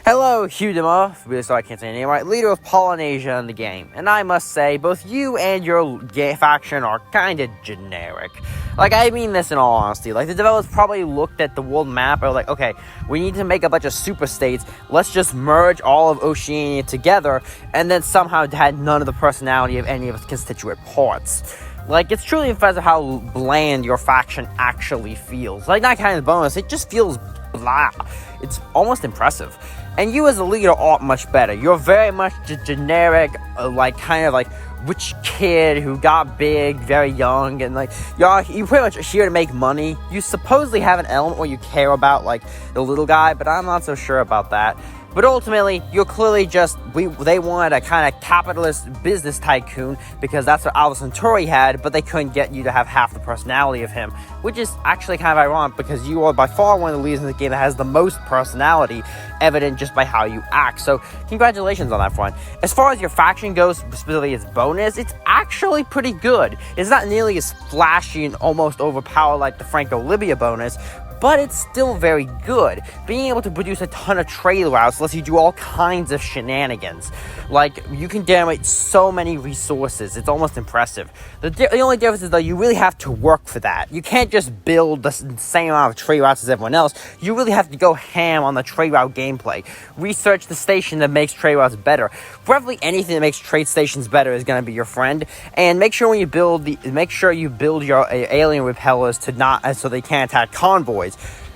Hello, Hudima, really sorry I can't say your name right, leader of Polynesia in the game. And I must say, both you and your faction are kinda generic. Like, I mean this in all honesty. Like, the developers probably looked at the world map and were like, okay, we need to make a bunch of super states, let's just merge all of Oceania together, and then somehow had none of the personality of any of its constituent parts. Like, it's truly impressive how bland your faction actually feels. Like, not kind of bonus, it just feels blah. It's almost impressive. And you as a leader aren't much better. You're very much a generic, kind of rich kid who got big very young, and you pretty much here to make money. You supposedly have an element where you care about the little guy, but I'm not so sure about that. But ultimately, you're clearly they wanted a kind of capitalist business tycoon because that's what Alpha Centauri had, but they couldn't get you to have half the personality of him, which is actually kind of ironic because you are by far one of the leaders in the game that has the most personality, evident just by how you act. So congratulations on that front. As far as your faction goes, specifically its bonus, it's actually pretty good. It's not nearly as flashy and almost overpowered like the Franco-Libya bonus, but it's still very good. Being able to produce a ton of trade routes lets you do all kinds of shenanigans. You can generate so many resources. It's almost impressive. The only difference is, though, you really have to work for that. You can't just build the same amount of trade routes as everyone else. You really have to go ham on the trade route gameplay. Research the station that makes trade routes better. Probably anything that makes trade stations better is going to be your friend. And make sure when you build your alien repellers so they can't attack convoys.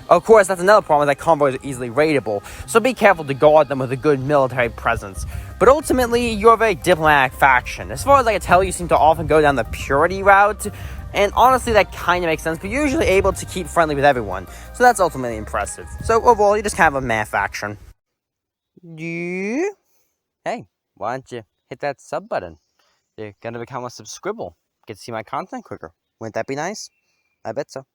Of course, that's another problem, is that convoys are easily raidable, so be careful to guard them with a good military presence. But ultimately, you're a very diplomatic faction. As far as I can tell, you seem to often go down the purity route, and honestly, that kind of makes sense, but you're usually able to keep friendly with everyone, so that's ultimately impressive. So overall, you're just kind of a meh faction. Yeah? Hey, why don't you hit that sub button? You're gonna become a subscriber. Get to see my content quicker. Wouldn't that be nice? I bet so.